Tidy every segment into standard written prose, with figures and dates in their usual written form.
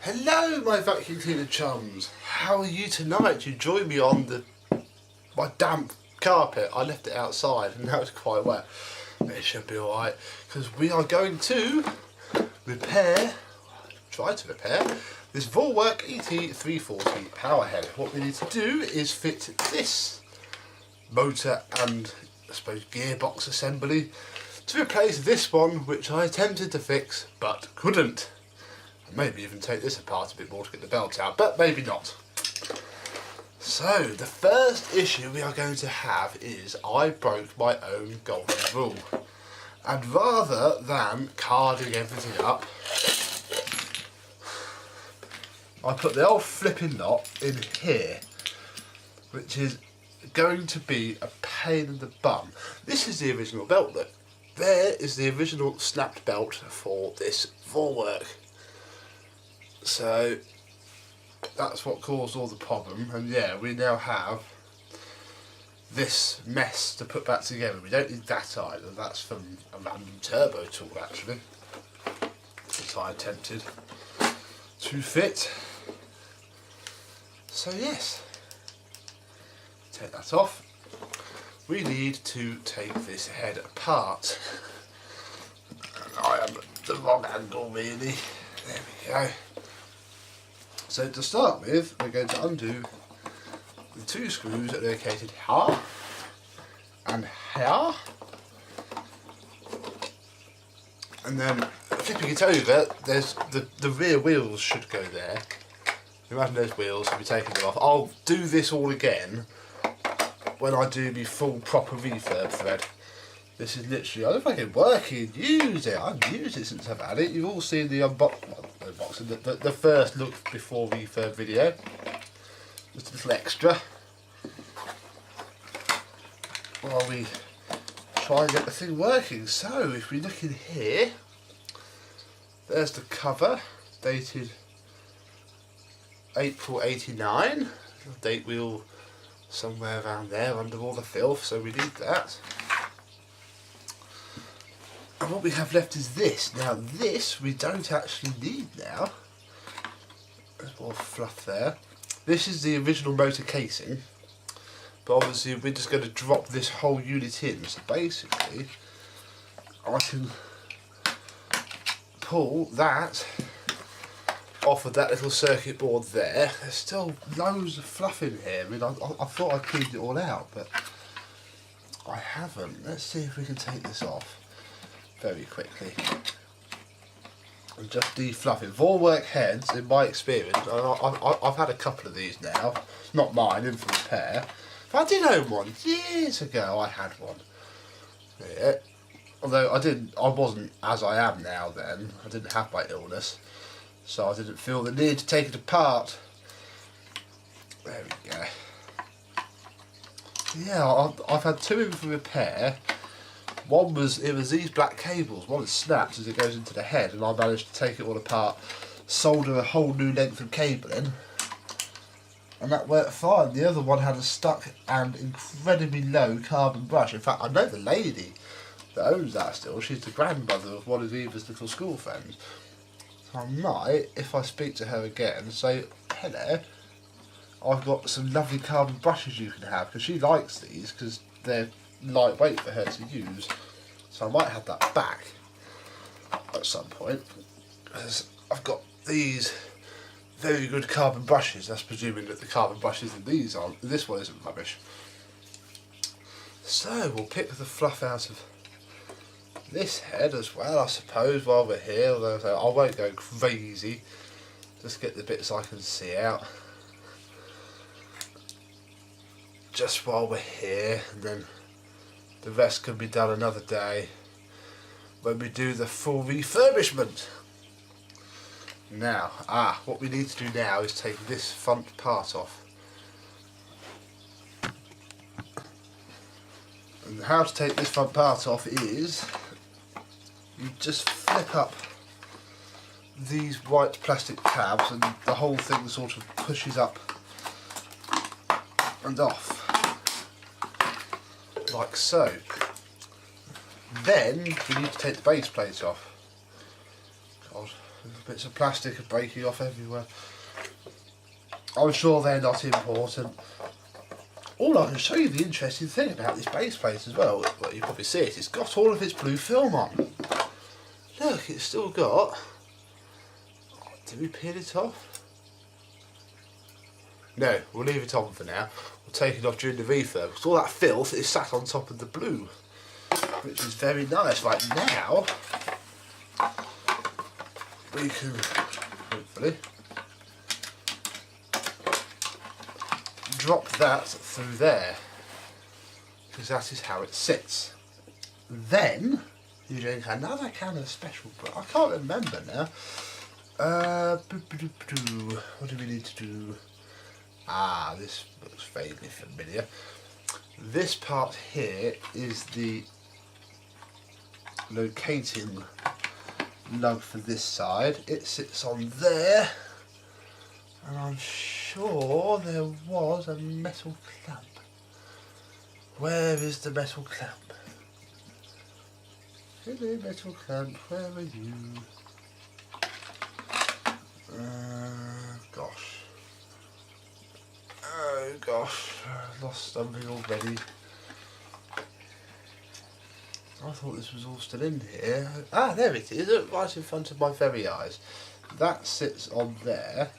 Hello my vacuum cleaner chums, how are you tonight? You join me on my damp carpet. I left it outside and now it's quite wet, but it should be alright because we are going to try to repair this Vorwerk ET340 power head. What we need to do is fit this motor and I suppose gearbox assembly to replace this one which I attempted to fix but couldn't. Maybe even take this apart a bit more to get the belt out, but maybe not. So, the first issue we are going to have is I broke my own golden rule. And rather than carding everything up, I put the old flipping knot in here, which is going to be a pain in the bum. This is the original belt, look. There is the original snapped belt for this Vorwerk. So that's what caused all the problem, and yeah, we now have this mess to put back together. We don't need that either, that's from a random turbo tool actually that I attempted to fit. So yes, take that off. We need to take this head apart. I am at the wrong angle really. There we go. So to start with, we're going to undo the two screws that are located here and here, and then flipping it over, there's the rear wheels should go there. Imagine those wheels, I'll be taking them off. I'll do this all again when I do my full proper refurb thread. This is literally, I don't know if I can work it, use it. I've used it since I've had it. You've all seen the unboxing, the first look before refurb video. Just a little extra while we try and get the thing working. So if we look in here, there's the cover, dated April '89. Date wheel somewhere around there under all the filth, so we need that. And what we have left is this. Now this we don't actually need now. There's more fluff there. This is the original motor casing, but obviously we're just going to drop this whole unit in. So basically I can pull that off of that little circuit board there. There's still loads of fluff in here. I mean, I thought I cleaned it all out, but I haven't. Let's see if we can take this off very quickly and just defluff it. Vorwerk heads, in my experience, I've had a couple of these now, not mine, in for repair. But I did own one years ago. I had one. Yeah. Although I wasn't as I am now then. I didn't have my illness, so I didn't feel the need to take it apart. There we go. Yeah, I've had two in for repair. It was these black cables. One is snapped as it goes into the head, and I managed to take it all apart, solder a whole new length of cabling, and that worked fine. The other one had a stuck and incredibly low carbon brush. In fact, I know the lady that owns that still. She's the grandmother of one of Eva's little school friends. So I might, if I speak to her again, say, hello, I've got some lovely carbon brushes you can have, because she likes these because they're lightweight for her to use. So I might have that back at some point, because I've got these very good carbon brushes. That's presuming that the carbon brushes in these aren't. This one isn't rubbish. So we'll pick the fluff out of this head as well, I suppose, while we're here, although I won't go crazy. Just get the bits I can see out just while we're here, and then the rest can be done another day when we do the full refurbishment. Now, what we need to do now is take this front part off. And how to take this front part off is you just flip up these white plastic tabs and the whole thing sort of pushes up and off like so. Then we need to take the base plate off. God, Bits of plastic are breaking off everywhere. I'm sure they're not important. All I can show you the interesting thing about this base plate as well, you probably see it, it's got all of its blue film on. Look, it's still got... Did we peel it off? No, we'll leave it on for now. We'll take it off during the refurb, because all that filth is sat on top of the blue, which is very nice. Right now, we can, hopefully, drop that through there, because that is how it sits. Then you drink another can of special, I can't remember now. What do we need to do? Ah, this looks vaguely familiar. This part here is the locating lug for this side. It sits on there, and I'm sure there was a metal clamp. Where is the metal clamp? Hello, metal clamp, where are you? Gosh. Oh gosh, I've lost something already. I thought this was all still in here. Ah, there it is, right in front of my very eyes. That sits on there.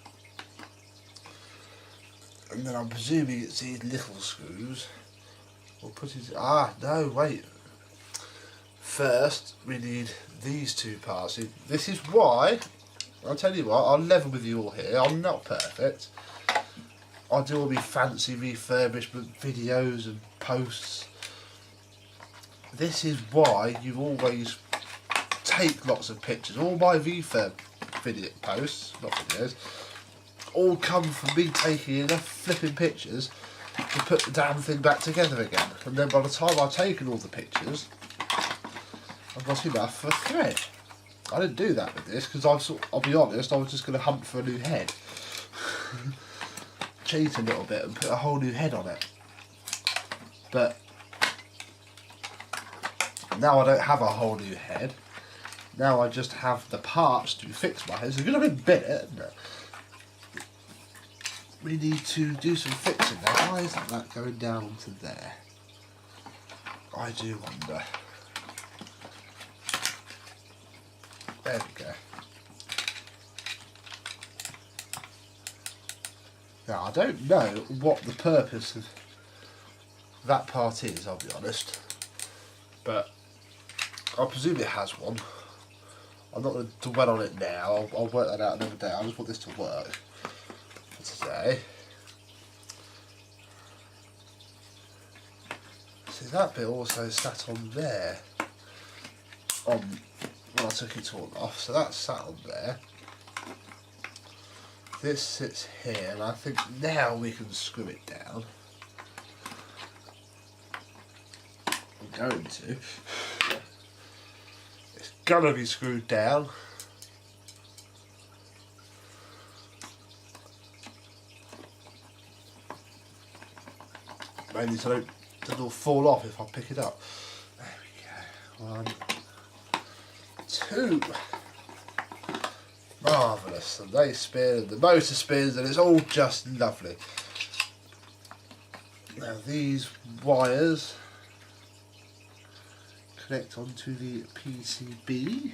And then I'm presuming it's these little screws. We'll put it... Ah, no, wait. First, we need these two parts. This is why... I'll tell you what, I'll level with you all here. I'm not perfect. I do all my fancy refurbishment videos and posts. This is why you always take lots of pictures. All my refurb video posts, not videos, all come from me taking enough flipping pictures to put the damn thing back together again. And then by the time I've taken all the pictures, I've got enough for a thread. I didn't do that with this because I'll be honest, I was just going to hunt for a new head. Cheat a little bit and put a whole new head on it. But now I don't have a whole new head. Now I just have the parts to fix my head. So it's going to be a bit, isn't it? We need to do some fixing now. Why isn't that going down onto there? I do wonder. There we go. Now, I don't know what the purpose of that part is, I'll be honest. But I presume it has one. I'm not going to dwell on it now. I'll work that out another day. I just want this to work for today. See, that bit also sat on there. When I took it all off, so that's sat on there. This sits here, and I think now we can screw it down. I'm going to. It's gonna be screwed down. Mainly so it'll fall off if I pick it up. There we go. 1, 2. Marvellous. And they spin and the motor spins and it's all just lovely. Now these wires connect onto the PCB,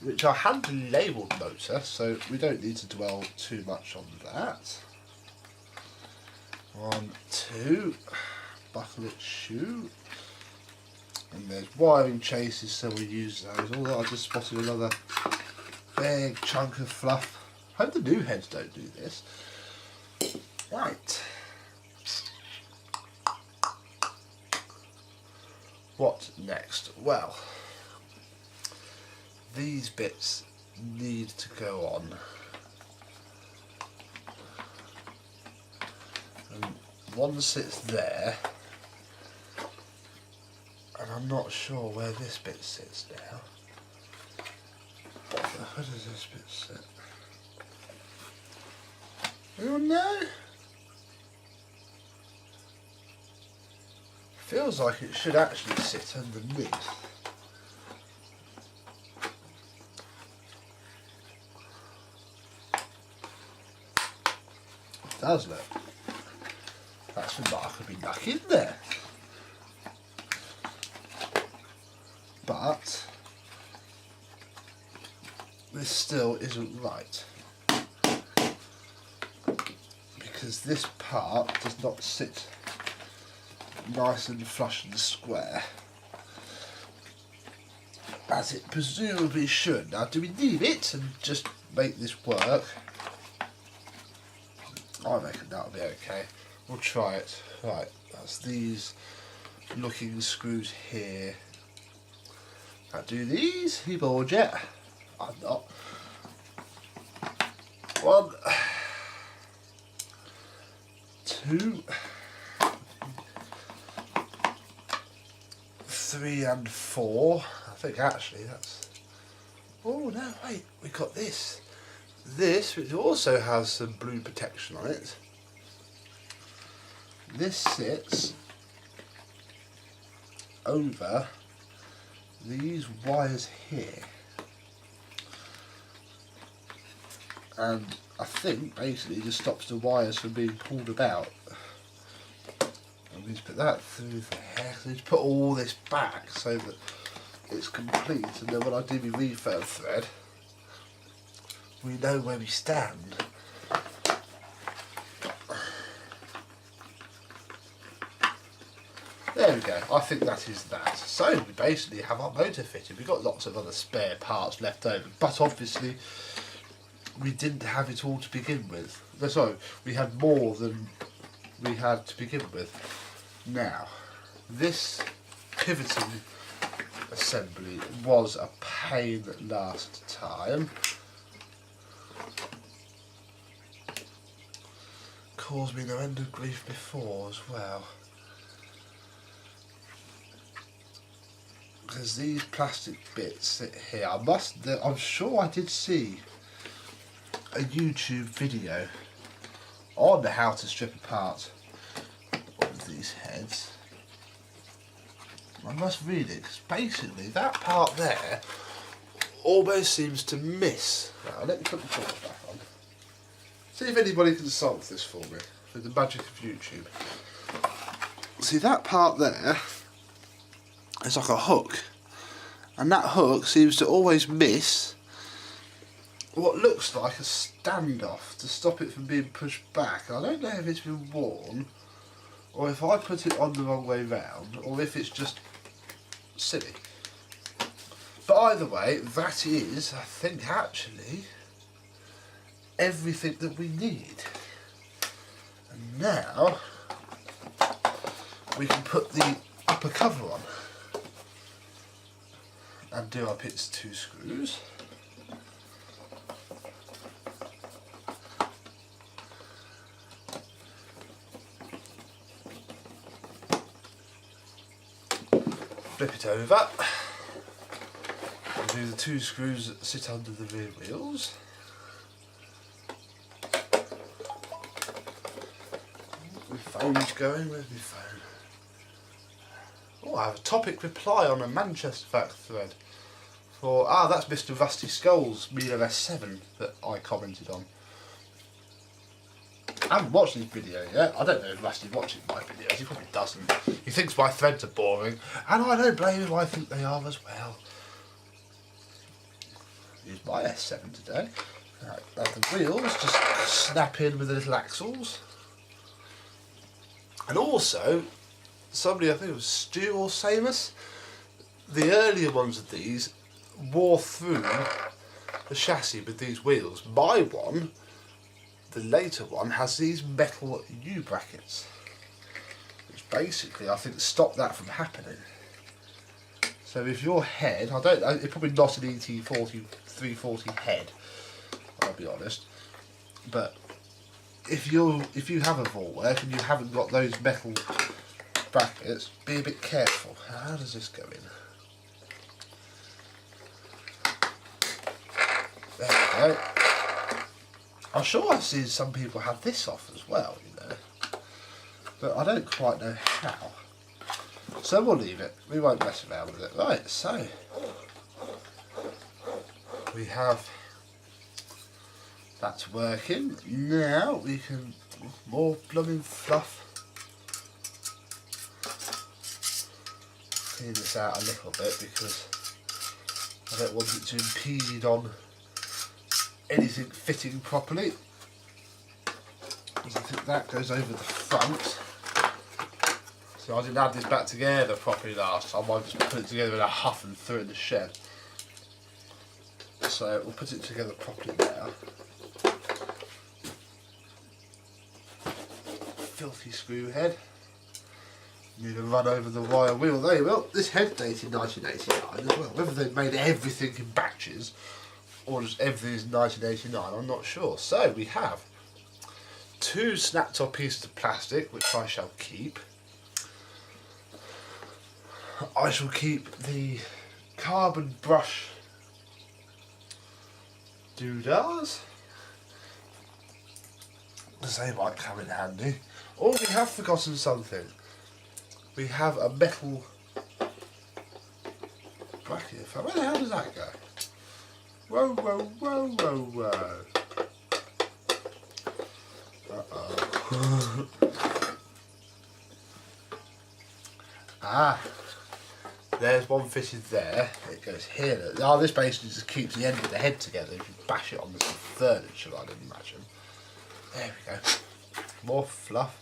which are handily labelled motor, so we don't need to dwell too much on that. 1, 2. Buckle it, shoe. And there's wiring chases, so we use those. Although I just spotted another big chunk of fluff. Hope the new heads don't do this. Right. What next? Well, these bits need to go on. And one sits there. And I'm not sure where this bit sits now. Where does this bit sit? Anyone know? Feels like it should actually sit underneath. doesn't it? That's remarkably stuck in there. But this still isn't right, because this part does not sit nice and flush and square as it presumably should. Now, do we leave it and just make this work? I reckon that'll be okay. We'll try it. Right, that's these looking screws here. Now do these. You bored yet? I'm not. 1, 2, 3 and 4. I think actually that's... Oh no, wait, we got this. This, which also has some blue protection on it. This sits over these wires here. And I think basically just stops the wires from being pulled about. And we just put that through there. So just put all this back so that it's complete, and then when I do my refurb thread, we know where we stand. There we go, I think that is that. So we basically have our motor fitted. We've got lots of other spare parts left over, but obviously we didn't have it all to begin with. Sorry, we had more than we had to begin with. Now, this pivoting assembly was a pain last time. Caused me no end of grief before as well. Because these plastic bits sit here. I'm sure I did see a YouTube video on how to strip apart all of these heads. I must read it, because basically that part there almost seems to miss. Now let me put the torch back on. See if anybody can solve this for me with the magic of YouTube. See, that part there is like a hook, and that hook seems to always miss what looks like a standoff to stop it from being pushed back. I don't know if it's been worn, or if I put it on the wrong way round, or if it's just silly. But either way, that is, I think, actually everything that we need. And now we can put the upper cover on and do up its 2 screws. Flip it over and do the 2 screws that sit under the rear wheels. My phone's going, where's my phone? Oh, I have a topic reply on a Manchester Fact thread for, that's Mr. Rusty Skull's Milo S7 that I commented on. I haven't watched his video yet. I don't know if Rusty watches my videos, he probably doesn't. He thinks my threads are boring, and I don't blame him, I think they are as well. Use my S7 today. Right, now the wheels just snap in with the little axles. And also, somebody, I think it was Stu or Samus, the earlier ones of these wore through the chassis with these wheels. My one, the later one, has these metal U-brackets, which basically I think stop that from happening. So if your head, I don't know, it's probably not an ET340 head, I'll be honest, but if you have a Vorwerk and you haven't got those metal brackets, be a bit careful. How does this go in? There we go. I'm sure I've seen some people have this off as well, you know, but I don't quite know how. So we'll leave it, we won't mess around with it. Right, so we have that's working. Now we can More blooming fluff. Clean this out a little bit because I don't want it to impede on anything fitting properly. I think that goes over the front. So I didn't add this back together properly last time. I just put it together in a huff and threw it in the shed. So we'll put it together properly now. Filthy screw head. Need to run over the wire wheel. There you will. This head dated 1989 as well. Whether they made everything in batches or just everything is 1989, I'm not sure. So we have 2 snapped off pieces of plastic, which I shall keep. I shall keep the carbon brush doodahs, because they might come in handy. Oh, we have forgotten something. We have a metal bracket. Where the hell does that go? Whoa, whoa, whoa, whoa, whoa. Uh-oh. Ah. There's one fitted there. It goes here. Oh, this basically just keeps the end of the head together if you bash it on the furniture, I'd imagine. There we go. More fluff.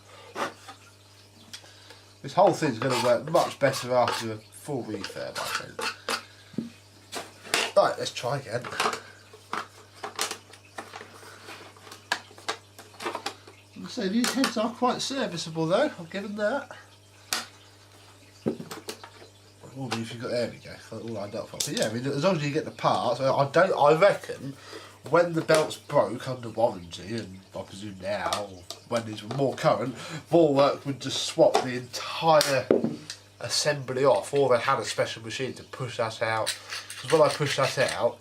This whole thing's going to work much better after a full refurb, I think. Right, let's try again. So these heads are quite serviceable though, I'll give them that. Oh, if you got, there we go, got it all lined up. But yeah, I mean, as long as you get the parts, I reckon when the belts broke under warranty, and I presume now, or when these were more current, Vorwerk would just swap the entire assembly off, or they had a special machine to push that out. Because when I push that out,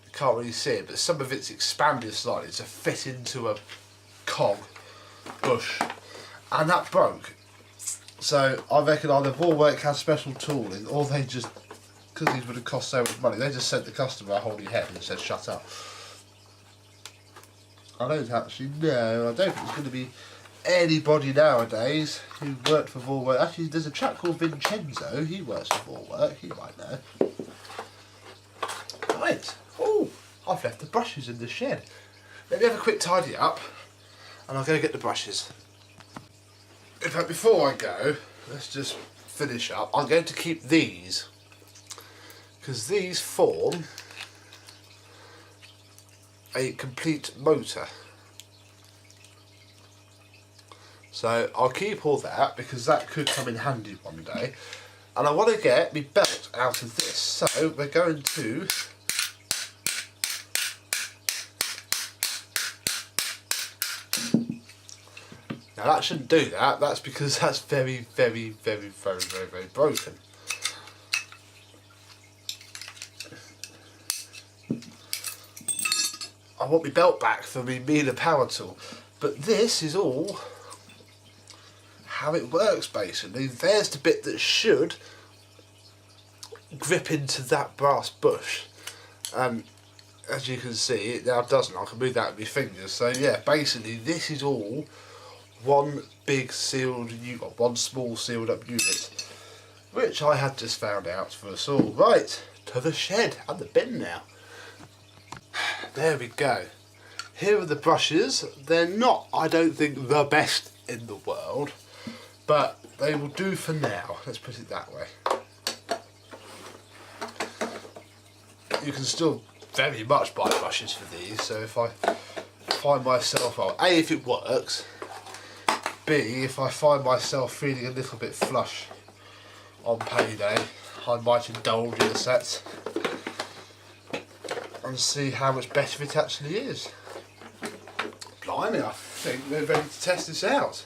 you can't really see it, but some of it's expanded slightly to fit into a cog bush, and that broke. So I reckon either Vorwerk had special tooling, or they just, because these would have cost so much money, they just sent the customer a whole new head and said shut up. I don't actually know. I don't think it's going to be anybody nowadays who worked for Vorwerk. Actually, there's a chap called Vincenzo. He works for Vorwerk. He might know. Right. Oh, I've left the brushes in the shed. Let me have a quick tidy up, and I'll go get the brushes. In fact, before I go, let's just finish up. I'm going to keep these, because these form a complete motor. So I'll keep all that, because that could come in handy one day. And I want to get my belt out of this, so we're going to now that shouldn't do that. That's because that's very, very, very, very, very, very broken. I want my belt back for me being a power tool, but this is all how it works basically. There's the bit that should grip into that brass bush, and as you can see it now doesn't. I can move that with my fingers. So yeah, basically this is all one big sealed unit, one small sealed up unit, which I had just found out for us all. Right, to the shed and the bin now. There we go. Here are the brushes. They're not, I don't think, the best in the world, but they will do for now. Let's put it that way. You can still very much buy brushes for these, so if I find myself, well, A, if it works, B, if I find myself feeling a little bit flush on payday, I might indulge in a set and see how much better it actually is. Blimey, I think we're ready to test this out.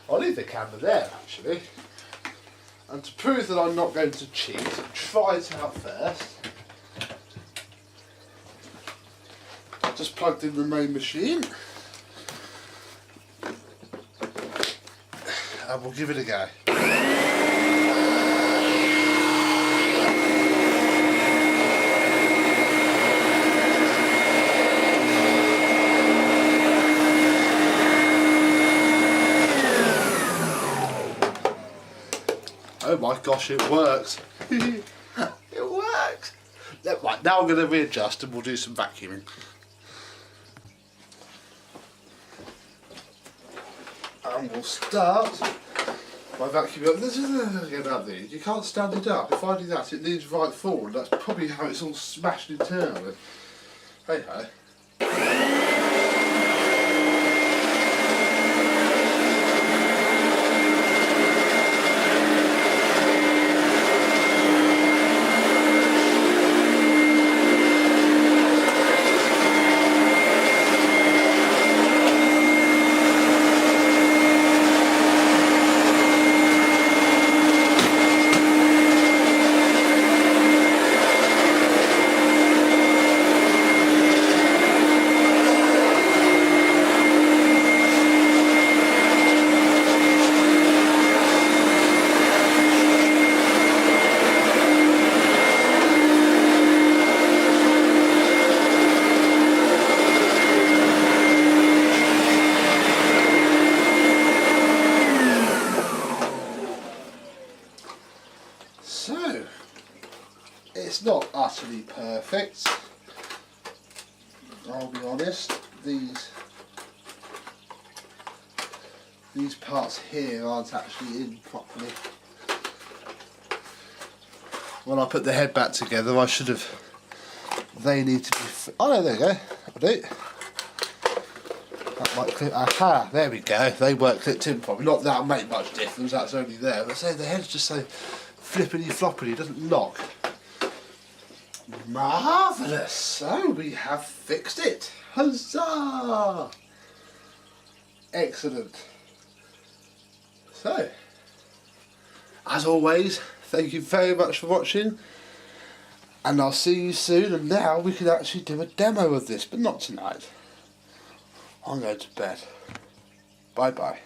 I'll leave the camera there actually, and to prove that I'm not going to cheat, try it out first. I've just plugged in the main machine, and we'll give it a go. Oh my gosh, it works. It works. Right, now I'm going to readjust and we'll do some vacuuming. And we'll start by vacuuming. This is get up there. You can't stand it up. If I do that, it leans right forward. That's probably how it's all smashed internally. Hey ho. So, it's not utterly perfect, I'll be honest. These parts here aren't actually in properly. When I put the head back together, I should have. They need to be. Oh no, there you go. That'll do. That might clip. Aha, there we go. They weren't clipped in properly. Not that'll make much difference. That's only there. But say the head's just so flippity floppity. It doesn't lock. Marvellous. So we have fixed it. Huzzah! Excellent. So, as always, thank you very much for watching, and I'll see you soon. And now we can actually do a demo of this, but not tonight. I'm going to bed. Bye bye.